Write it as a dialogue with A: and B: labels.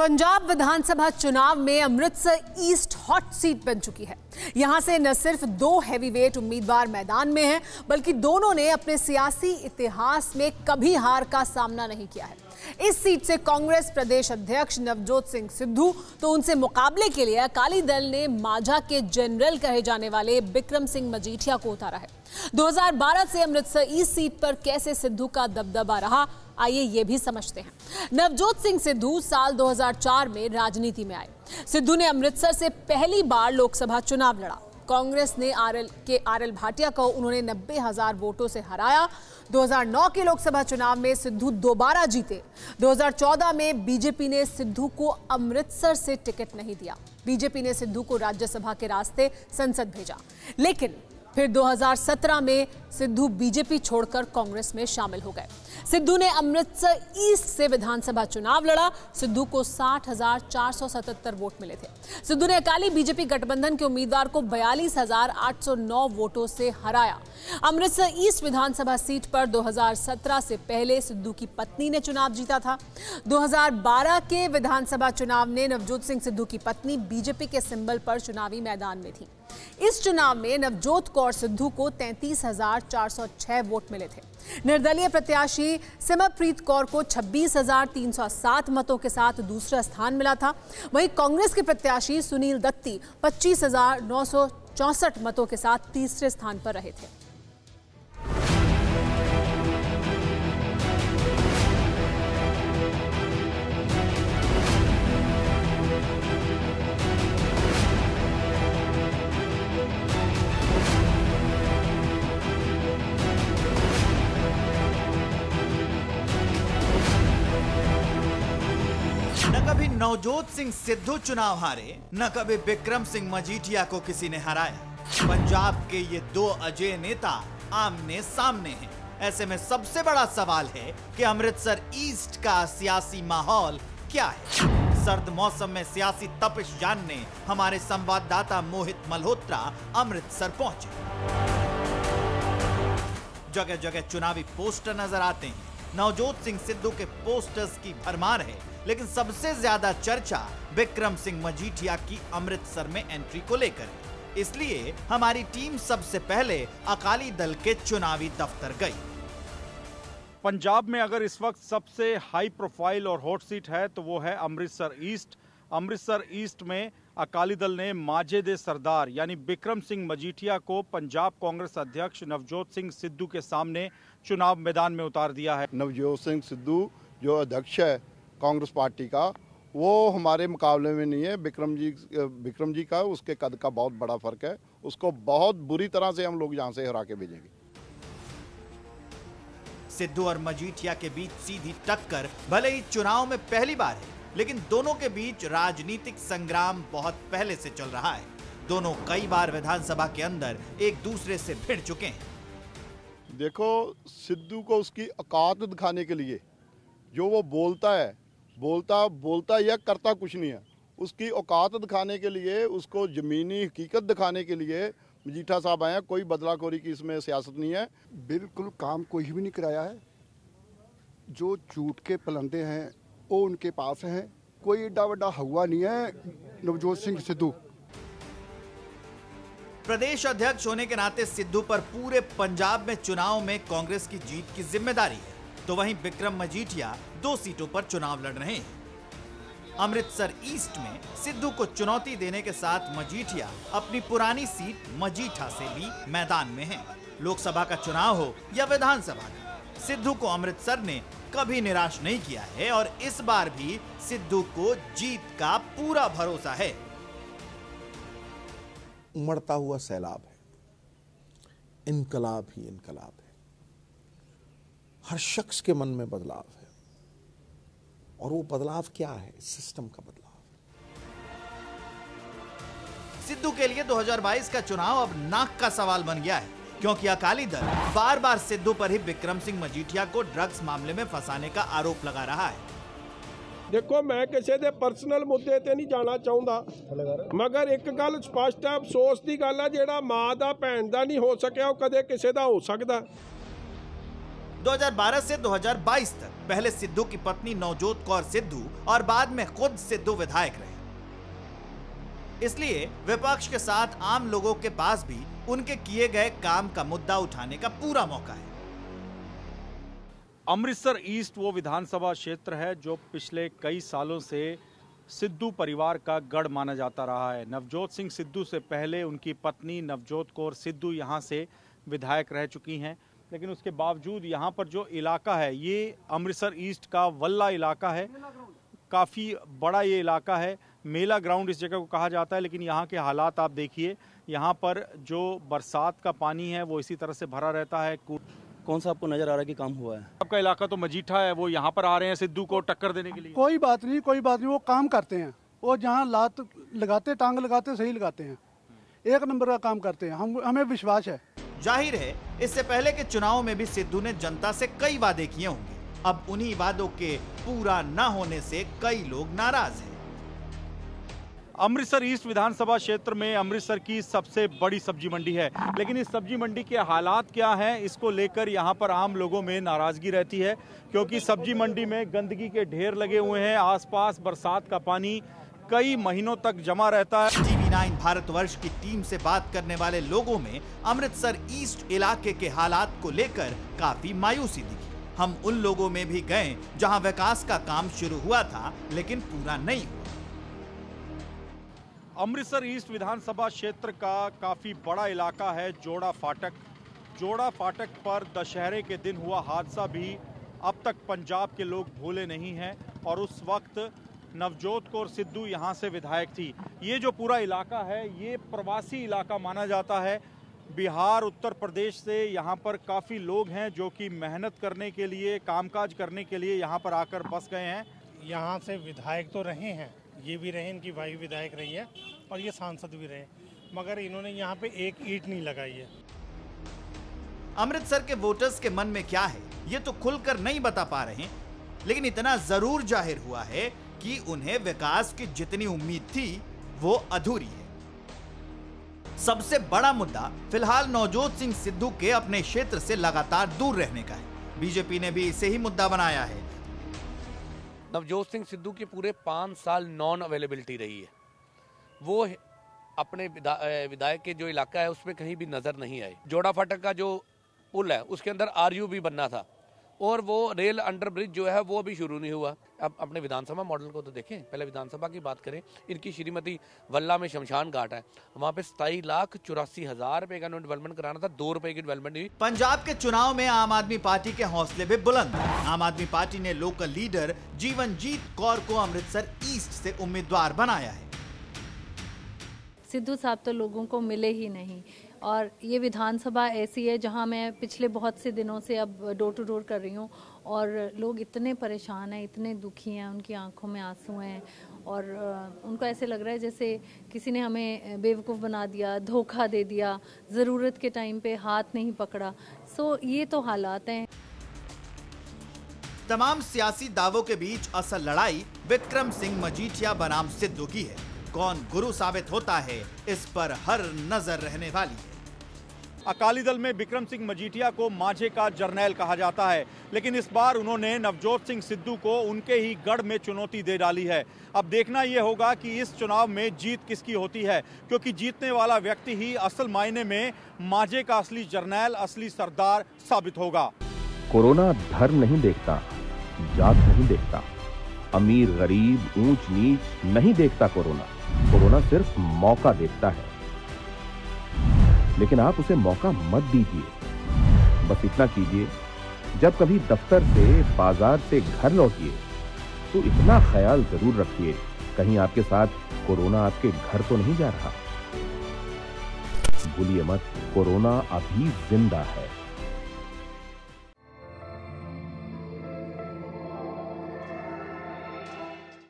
A: पंजाब विधानसभा चुनाव में Amritsar east hot seat बन चुकी है। यहां से न सिर्फ दो हैवीवेट उम्मीदवार मैदान में हैं, बल्कि दोनों ने अपने सियासी इतिहास में कभी हार का सामना नहीं किया है। इस सीट से कांग्रेस प्रदेश अध्यक्ष नवजोत सिंह सिद्धू तो उनसे मुकाबले के लिए अकाली दल ने माझा के जनरल कहे जाने वाले बिक्रम सिंह मजीठिया को उतारा है। 2012 से अमृतसर ईस्ट सीट पर कैसे सिद्धू का दबदबा रहा, आइए ये भी समझते हैं। नवजोत सिंह सिद्धू साल 2004 में राजनीति में आए। सिद्धू ने अमृतसर से पहली बार लोकसभा चुनाव लड़ा। कांग्रेस ने आरएल भाटिया को उन्होंने 90,000 वोटों से हराया। 2009 के लोकसभा चुनाव में सिद्धू दोबारा जीते। 2014 में बीजेपी ने सिद्धू को अमृतसर से टिकट नहीं दिया। बीजेपी ने सिद्धू को राज्यसभा के रास्ते संसद भेजा, लेकिन फिर 2017 में सिद्धू बीजेपी छोड़कर कांग्रेस में शामिल हो गए। सिद्धू ने अमृतसर ईस्ट से विधानसभा चुनाव लड़ा। सिद्धू को 60,477 वोट मिले थे। सिद्धू ने अकाली बीजेपी गठबंधन के उम्मीदवार को 42,809 वोटों से हराया। अमृतसर ईस्ट विधानसभा सीट पर 2017 से पहले सिद्धू की पत्नी ने चुनाव जीता था। 2012 के विधानसभा चुनाव में नवजोत सिंह सिद्धू की पत्नी बीजेपी के सिंबल पर चुनावी मैदान में थी। इस चुनाव में नवजोत कौर सिद्धू को 33,406 वोट मिले थे। निर्दलीय प्रत्याशी सिमरप्रीत कौर को 26,307 मतों के साथ दूसरा स्थान मिला था। वहीं कांग्रेस के प्रत्याशी सुनील दत्ती 25,964 मतों के साथ तीसरे स्थान पर रहे थे।
B: न कभी नवजोत सिंह सिद्धू चुनाव हारे, न कभी बिक्रम सिंह मजीठिया को किसी ने हराया। पंजाब के ये दो अजय नेता आमने सामने हैं। ऐसे में सबसे बड़ा सवाल है कि अमृतसर ईस्ट का सियासी माहौल क्या है। सर्द मौसम में सियासी तपिश जानने हमारे संवाददाता मोहित मल्होत्रा अमृतसर पहुंचे। जगह जगह चुनावी पोस्टर नजर आते हैं। नवजोत सिंह सिद्धू के पोस्टर्स की भरमार है, लेकिन सबसे ज्यादा चर्चा बिक्रम सिंह मजीठिया की अमृतसर में एंट्री को लेकर है। इसलिए हमारी टीम सबसे पहले अकाली दल के चुनावी दफ्तर गई।
C: पंजाब में अगर इस वक्त सबसे हाई प्रोफाइल और हॉट सीट है तो वो है अमृतसर ईस्ट। अमृतसर ईस्ट में अकाली दल ने माजे दे सरदार यानी बिक्रम सिंह मजीठिया को पंजाब कांग्रेस अध्यक्ष नवजोत सिंह सिद्धू के सामने चुनाव मैदान में उतार दिया है।
D: नवजोत सिंह सिद्धू जो अध्यक्ष है कांग्रेस पार्टी का, वो हमारे मुकाबले में नहीं है। बिक्रम जी का उसके कद का बहुत बड़ा फर्क है। उसको बहुत बुरी तरह से हम लोग यहाँ से हरा के भेजेंगे।
B: सिद्धू और मजीठिया के बीच सीधी टक्कर भले ही चुनाव में पहली बार है, लेकिन दोनों के बीच राजनीतिक संग्राम बहुत पहले से चल रहा है। दोनों कई बार विधानसभा के अंदर एक दूसरे से भिड़ चुके हैं।
D: देखो, सिद्धू को उसकी औकात दिखाने के लिए जो वो बोलता है, बोलता या करता कुछ नहीं है। उसकी औकात दिखाने के लिए, उसको जमीनी हकीकत दिखाने के लिए मजीठा साहब आए हैं। कोई बदलाखोरी की इसमें सियासत नहीं है।
E: बिल्कुल काम कोई भी नहीं कराया है। जो झूठ के पलंदे हैं वो उनके पास हैं। कोई एडा बड़ा हवा नहीं है नवजोत सिंह सिद्धू।
B: प्रदेश अध्यक्ष होने के नाते सिद्धू पर पूरे पंजाब में चुनाव में कांग्रेस की जीत की जिम्मेदारी है। तो वहीं बिक्रम मजीठिया 2 सीटों पर चुनाव लड़ रहे हैं। अमृतसर ईस्ट में सिद्धू को चुनौती देने के साथ मजीठिया अपनी पुरानी सीट मजीठा से भी मैदान में हैं। लोकसभा का चुनाव हो या विधानसभा का, सिद्धू को अमृतसर ने कभी निराश नहीं किया है और इस बार भी सिद्धू को जीत का पूरा भरोसा है।
F: उमड़ता हुआ सैलाब है, इनकलाब ही इनकलाब है। हर शख्स के मन में बदलाव है, और वो बदलाव क्या है? सिस्टम का बदलाव।
B: सिद्धू के लिए 2022 का चुनाव अब नाक का सवाल बन गया है, क्योंकि अकाली दल बार बार सिद्धू पर ही बिक्रम सिंह मजीठिया को ड्रग्स मामले में फंसाने का आरोप लगा रहा है।
G: देखो, मैं किसी दे पर्सनल मुद्दे ते नहीं जाना चाहता, मगर एक गल स्पष्ट है, अफसोस की गल है, जेड़ा मां दा भैन दा नहीं हो सकिया वो कदे किसी दा हो सकता।
B: 2012 से 2022 तक पहले सिद्धू की पत्नी नवजोत कौर सिद्धू और बाद में खुद सिद्धू विधायक रहे। इसलिए विपक्ष के साथ आम लोगों के पास भी उनके किए गए काम का मुद्दा उठाने का पूरा मौका है।
C: अमृतसर ईस्ट वो विधानसभा क्षेत्र है जो पिछले कई सालों से सिद्धू परिवार का गढ़ माना जाता रहा है। नवजोत सिंह सिद्धू से पहले उनकी पत्नी नवजोत कौर सिद्धू यहाँ से विधायक रह चुकी हैं, लेकिन उसके बावजूद यहाँ पर जो इलाका है ये अमृतसर ईस्ट का वल्ला इलाका है। काफ़ी बड़ा ये इलाका है, मेला ग्राउंड इस जगह को कहा जाता है। लेकिन यहाँ के हालात आप देखिए, यहाँ पर जो बरसात का पानी है वो इसी तरह से भरा रहता है।
H: कौन सा आपको नजर आ रहा है कि काम हुआ है?
C: आपका इलाका तो मजीठा है, वो यहाँ पर आ रहे हैं सिद्धू को टक्कर देने के लिए।
I: कोई बात नहीं, वो काम करते हैं। वो जहाँ लात लगाते, टांग लगाते, सही लगाते हैं, एक नंबर का काम करते हैं। हमें विश्वास है।
B: जाहिर है इससे पहले के चुनाव में भी सिद्धू ने जनता से कई वादे किए होंगे। अब उन्हीं वादों के पूरा न होने से कई लोग नाराज हैं।
C: अमृतसर ईस्ट विधानसभा क्षेत्र में अमृतसर की सबसे बड़ी सब्जी मंडी है, लेकिन इस सब्जी मंडी के हालात क्या हैं इसको लेकर यहाँ पर आम लोगों में नाराजगी रहती है, क्योंकि सब्जी मंडी में गंदगी के ढेर लगे हुए हैं। आसपास बरसात का पानी कई महीनों तक जमा रहता है।
B: TV9 भारतवर्ष की टीम से बात करने वाले लोगों में अमृतसर ईस्ट इलाके के हालात को लेकर काफी मायूसी दिखी। हम उन लोगों में भी गए जहां विकास का काम शुरू हुआ था लेकिन पूरा नहीं हुआ।
C: अमृतसर ईस्ट विधानसभा क्षेत्र का काफी बड़ा इलाका है जोड़ा फाटक। जोड़ा फाटक पर दशहरे के दिन हुआ हादसा भी अब तक पंजाब के लोग भूले नहीं हैं, और उस वक्त नवजोत कौर सिद्धू यहाँ से विधायक थी। ये जो पूरा इलाका है ये प्रवासी इलाका माना जाता है। बिहार, उत्तर प्रदेश से यहाँ पर काफ़ी लोग हैं जो कि मेहनत करने के लिए, कामकाज करने के लिए यहाँ पर आकर बस गए हैं।
J: यहाँ से विधायक तो रहे हैं, ये भी रहे, इनकी वाइफ विधायक रही है और ये सांसद भी रहे, मगर इन्होंने यहाँ पे एक ईंट नहीं लगाई है।
B: अमृतसर के वोटर्स के मन में क्या है ये तो खुलकर नहीं बता पा रहे, लेकिन इतना जरूर जाहिर हुआ है कि उन्हें विकास की जितनी उम्मीद थी वो अधूरी है। सबसे बड़ा मुद्दा फिलहाल नवजोत सिंह सिद्धू के अपने क्षेत्र से लगातार दूर रहने का है। बीजेपी ने भी इसे ही मुद्दा बनाया है।
K: नवजोत सिंह सिद्धू की पूरे 5 साल नॉन अवेलेबिलिटी रही है। वो अपने विधायक के जो इलाका है उसमें कहीं भी नजर नहीं आए। जोड़ा फाटक का जो पुल है उसके अंदर RU भी बनना था, और वो रेल अंडर ब्रिज जो है वो भी शुरू नहीं हुआ। अब अपने विधानसभा मॉडल को तो देखें, पहले विधानसभा की बात करें। इनकी श्रीमती वल्ला में शमशान घाट है, वहाँ पे 27,84,000 रुपए का डेवलपमेंट कराना था, 2 रुपए की डेवलपमेंट हुई।
B: पंजाब के चुनाव में आम आदमी पार्टी के हौसले भी बुलंद हैं। आम आदमी पार्टी ने लोकल लीडर जीवनजीत कौर को अमृतसर ईस्ट से उम्मीदवार बनाया है।
L: सिद्धू साहब तो लोगों को मिले ही नहीं, और ये विधानसभा ऐसी है जहां मैं पिछले बहुत से दिनों से अब डोर टू डोर कर रही हूं, और लोग इतने परेशान हैं, इतने दुखी हैं, उनकी आंखों में आंसू हैं, और उनको ऐसे लग रहा है जैसे किसी ने हमें बेवकूफ़ बना दिया, धोखा दे दिया, ज़रूरत के टाइम पे हाथ नहीं पकड़ा। सो ये तो हालात हैं।
B: तमाम सियासी दावों के बीच असल लड़ाई विक्रम सिंह मजीठिया बनाम सिद्धू की है। कौन गुरु साबित होता है इस पर हर नजर रहने वाली है।
C: अकाली दल में विक्रम सिंह मजीठिया को माझे का जर्नैल कहा जाता है, लेकिन इस बार उन्होंने नवजोत सिंह सिद्धू को उनके ही गढ़ में चुनौती दे डाली है। अब देखना यह होगा कि इस चुनाव में जीत किसकी होती है, क्योंकि जीतने वाला व्यक्ति ही असल मायने में माझे का असली जर्नैल, असली सरदार साबित होगा।
M: कोरोना धर्म नहीं देखता, जात नहीं देखता, अमीर गरीब ऊंच नीच नहीं देखता। कोरोना सिर्फ मौका देखता है, लेकिन आप उसे मौका मत दीजिए। बस इतना कीजिए, जब कभी दफ्तर से, बाजार से घर लौटिए तो इतना ख्याल जरूर रखिए कहीं आपके साथ कोरोना आपके घर तो नहीं जा रहा। भूलिए मत, कोरोना अभी जिंदा है।